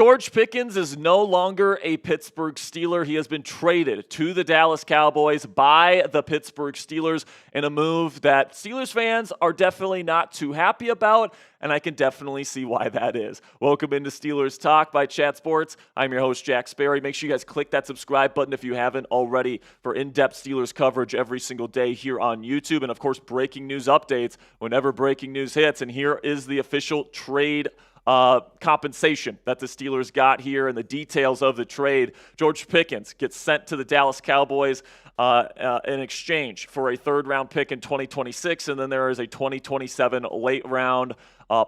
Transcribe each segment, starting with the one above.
George Pickens is no longer a Pittsburgh Steeler. He has been traded to the Dallas Cowboys by the Pittsburgh Steelers in a move that Steelers fans are definitely not too happy about, and I can definitely see why that is. Welcome into Steelers Talk by Chat Sports. I'm your host, Jack Sperry. Make sure you guys click that subscribe button if you haven't already for in-depth Steelers coverage every single day here on YouTube, and of course, breaking news updates whenever breaking news hits. And here is the official trade compensation that the Steelers got here and the details of the trade. George Pickens gets sent to the Dallas Cowboys in exchange for a third-round pick in 2026, and then there is a 2027 late-round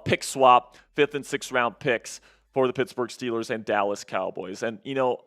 pick swap, fifth and sixth-round picks for the Pittsburgh Steelers and Dallas Cowboys. And, you know,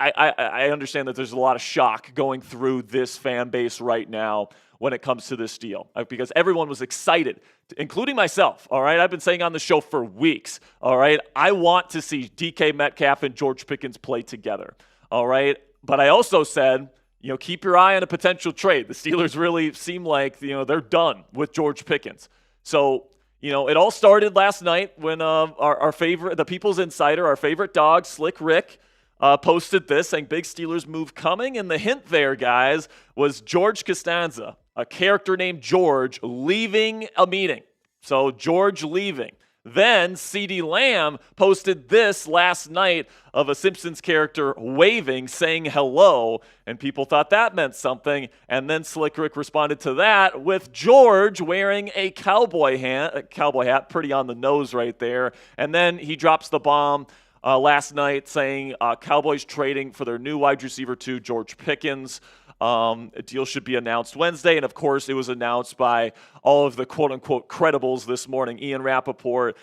I understand that there's a lot of shock going through this fan base right now when it comes to this deal, because everyone was excited, including myself, all right? I've been saying on the show for weeks, all right? I want to see DK Metcalf and George Pickens play together, all right? But I also said, you know, keep your eye on a potential trade. The Steelers really seem like, you know, they're done with George Pickens. So, you know, it all started last night when our favorite, the People's Insider, our favorite dog, Slick Rick, posted this saying, big Steelers move coming. And the hint there, guys, was George Costanza, a character named George, leaving a meeting. So George leaving. Then CeeDee Lamb posted this last night of a Simpsons character waving, saying hello, and people thought that meant something. And then Slick Rick responded to that with George wearing a cowboy hat, pretty on the nose right there. And then he drops the bomb last night saying Cowboys trading for their new wide receiver to George Pickens. A deal should be announced Wednesday, and of course, it was announced by all of the quote-unquote credibles this morning. Ian Rappaport,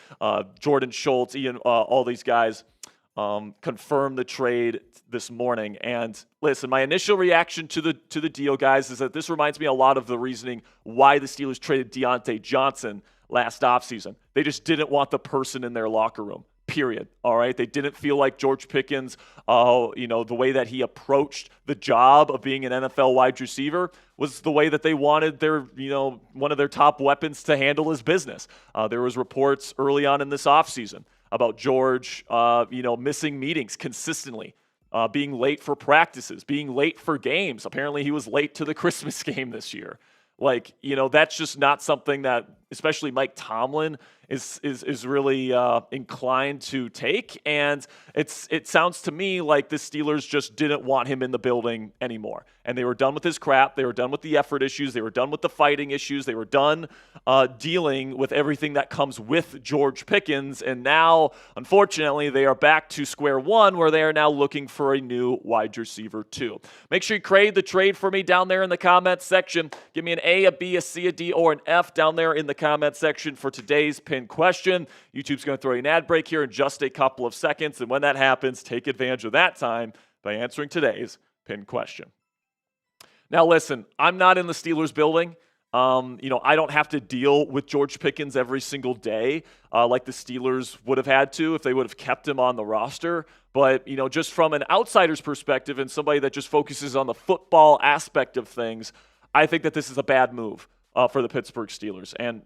Jordan Schultz, all these guys confirmed the trade this morning. And listen, my initial reaction to the deal, guys, is that this reminds me a lot of the reasoning why the Steelers traded Deontay Johnson last offseason. They just didn't want the person in their locker room. Period. All right. They didn't feel like George Pickens, the way that he approached the job of being an NFL wide receiver was the way that they wanted their, one of their top weapons to handle his business. There was reports early on in this offseason about George, missing meetings consistently, being late for practices, being late for games. Apparently he was late to the Christmas game this year. That's just not something that especially Mike Tomlin is really inclined to take. And it sounds to me like the Steelers just didn't want him in the building anymore. And they were done with his crap. They were done with the effort issues. They were done with the fighting issues. They were done dealing with everything that comes with George Pickens. And now, unfortunately, they are back to square one where they are now looking for a new wide receiver too. Make sure you create the trade for me down there in the comments section. Give me an A, a B, a C, a D, or an F down there in the comment section for today's pin question. YouTube's going to throw you an ad break here in just a couple of seconds, and when that happens, take advantage of that time by answering today's pin question. Now, listen, I'm not in the Steelers building. I don't have to deal with George Pickens every single day like the Steelers would have had to if they would have kept him on the roster. But, just from an outsider's perspective and somebody that just focuses on the football aspect of things, I think that this is a bad move for the Pittsburgh Steelers. And,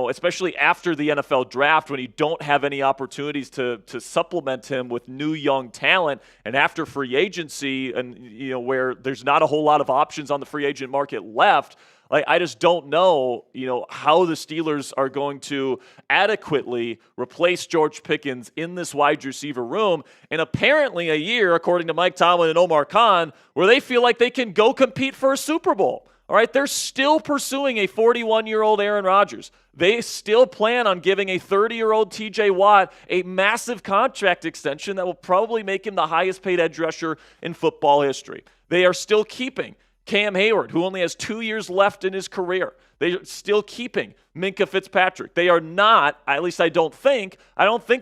especially after the NFL draft when you don't have any opportunities to supplement him with new young talent, and after free agency and, where there's not a whole lot of options on the free agent market left, I just don't know, how the Steelers are going to adequately replace George Pickens in this wide receiver room in apparently a year, according to Mike Tomlin and Omar Khan, where they feel like they can go compete for a Super Bowl. All right, they're still pursuing a 41-year-old Aaron Rodgers. They still plan on giving a 30-year-old TJ Watt a massive contract extension that will probably make him the highest-paid edge rusher in football history. They are still keeping Cam Hayward, who only has 2 years left in his career. They're still keeping Minkah Fitzpatrick. They are not, at least I don't think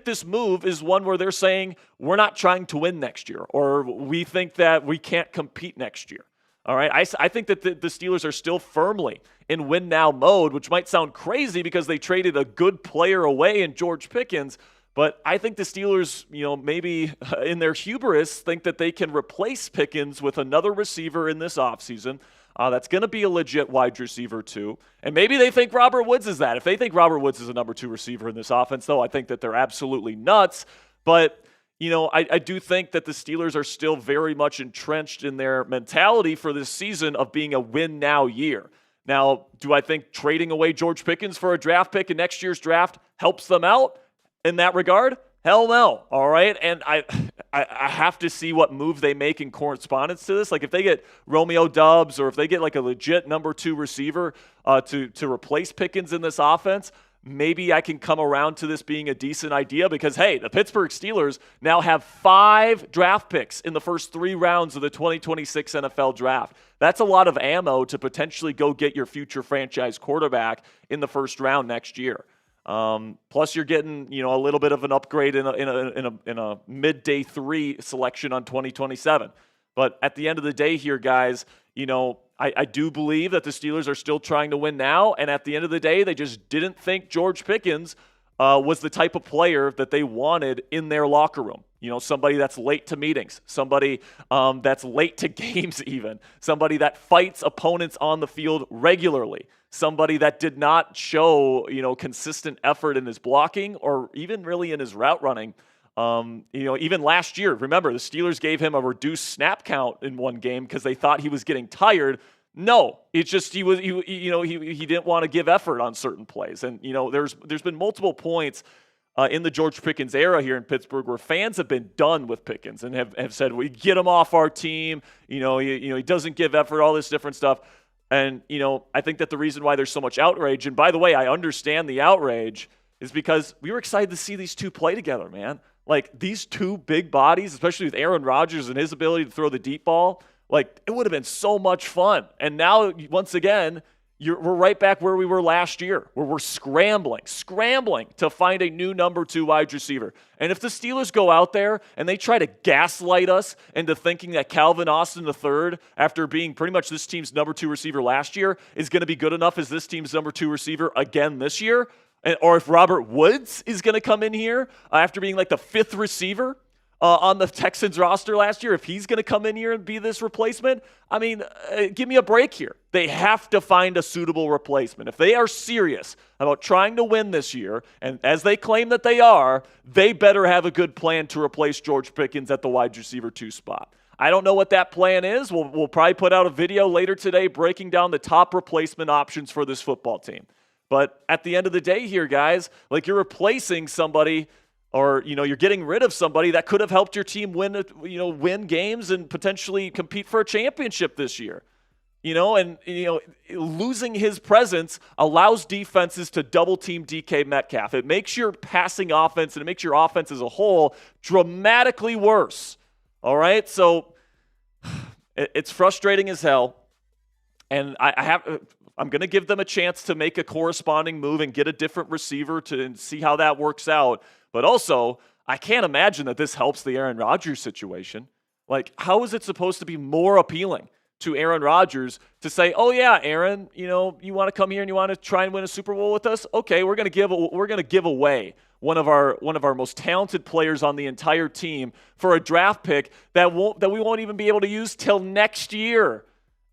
this move is one where they're saying we're not trying to win next year or we think that we can't compete next year. All right, I think that the Steelers are still firmly in win-now mode, which might sound crazy because they traded a good player away in George Pickens, but I think the Steelers, maybe in their hubris, think that they can replace Pickens with another receiver in this offseason that's going to be a legit wide receiver too. And maybe they think Robert Woods is that. If they think Robert Woods is a number 2 receiver in this offense, though, I think that they're absolutely nuts. But I do think that the Steelers are still very much entrenched in their mentality for this season of being a win-now year. Now, do I think trading away George Pickens for a draft pick in next year's draft helps them out in that regard? Hell no. All right. And I have to see what move they make in correspondence to this. Like if they get Romeo Doubs or if they get like a legit number 2 receiver to replace Pickens in this offense, maybe I can come around to this being a decent idea because, hey, the Pittsburgh Steelers now have 5 draft picks in the first 3 rounds of the 2026 NFL draft. That's a lot of ammo to potentially go get your future franchise quarterback in the first round next year. Plus, you're getting a little bit of an upgrade in a mid-day 3 selection on 2027. But at the end of the day here, guys, I do believe that the Steelers are still trying to win now. And at the end of the day, they just didn't think George Pickens was the type of player that they wanted in their locker room. Somebody that's late to meetings, somebody that's late to games even, somebody that fights opponents on the field regularly, somebody that did not show, consistent effort in his blocking or even really in his route running. Even last year, remember, the Steelers gave him a reduced snap count in one game because they thought he was getting tired. No, it's just he didn't want to give effort on certain plays. And, there's been multiple points in the George Pickens era here in Pittsburgh where fans have been done with Pickens and have said, we get him off our team. He doesn't give effort, all this different stuff. And, I think that the reason why there's so much outrage, and by the way, I understand the outrage, is because we were excited to see these two play together, man. Like, these two big bodies, especially with Aaron Rodgers and his ability to throw the deep ball, like, it would have been so much fun. And now, once again, we're right back where we were last year, where we're scrambling to find a new number 2 wide receiver. And if the Steelers go out there and they try to gaslight us into thinking that Calvin Austin III, after being pretty much this team's number 2 receiver last year, is going to be good enough as this team's number 2 receiver again this year, or if Robert Woods is going to come in here after being like the 5th receiver on the Texans roster last year, if he's going to come in here and be this replacement, I mean, give me a break here. They have to find a suitable replacement. If they are serious about trying to win this year, and as they claim that they are, they better have a good plan to replace George Pickens at the wide receiver 2 spot. I don't know what that plan is. We'll probably put out a video later today breaking down the top replacement options for this football team. But at the end of the day here, guys, like, you're replacing somebody, or, you're getting rid of somebody that could have helped your team win games and potentially compete for a championship this year. Losing his presence allows defenses to double team DK Metcalf. It makes your passing offense and it makes your offense as a whole dramatically worse. All right? So it's frustrating as hell. And I'm going to give them a chance to make a corresponding move and get a different receiver and see how that works out. But also, I can't imagine that this helps the Aaron Rodgers situation. Like, how is it supposed to be more appealing to Aaron Rodgers to say, oh yeah, Aaron, you want to come here and you want to try and win a Super Bowl with us? Okay, we're going to give away one of our most talented players on the entire team for a draft pick that we won't even be able to use till next year.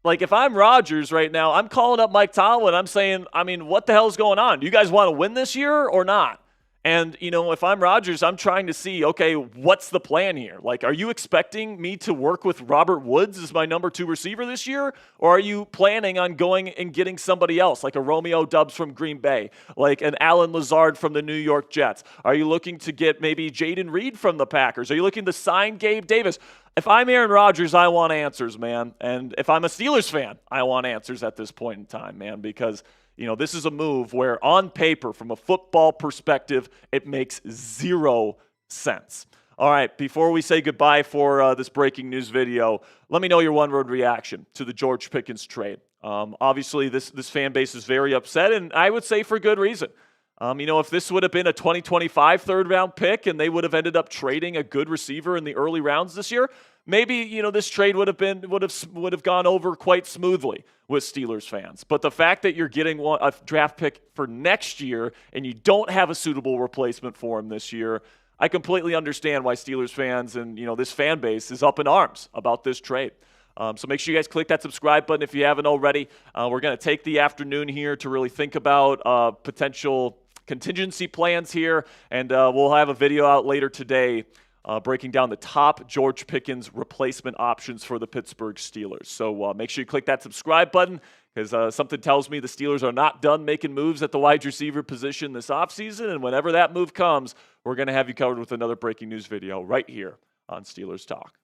Like, if I'm Rodgers right now, I'm calling up Mike Tomlin. I'm saying, what the hell is going on? Do you guys want to win this year or not? And, if I'm Rodgers, I'm trying to see, okay, what's the plan here? Like, are you expecting me to work with Robert Woods as my number 2 receiver this year? Or are you planning on going and getting somebody else, like a Romeo Doubs from Green Bay, like an Allen Lazard from the New York Jets? Are you looking to get maybe Jaden Reed from the Packers? Are you looking to sign Gabe Davis? If I'm Aaron Rodgers, I want answers, man. And if I'm a Steelers fan, I want answers at this point in time, man, because this is a move where on paper, from a football perspective, it makes 0 sense. All right, before we say goodbye for this breaking news video, let me know your one-word reaction to the George Pickens trade. Obviously, this fan base is very upset, and I would say for good reason. If this would have been a 2025 third-round pick and they would have ended up trading a good receiver in the early rounds this year, maybe this trade would have gone over quite smoothly with Steelers fans. But the fact that you're getting a draft pick for next year and you don't have a suitable replacement for him this year, I completely understand why Steelers fans and this fan base is up in arms about this trade. So make sure you guys click that subscribe button if you haven't already. We're going to take the afternoon here to really think about potential contingency plans here, and we'll have a video out later today breaking down the top George Pickens replacement options for the Pittsburgh Steelers. So make sure you click that subscribe button, because something tells me the Steelers are not done making moves at the wide receiver position this offseason, and whenever that move comes, we're going to have you covered with another breaking news video right here on Steelers Talk.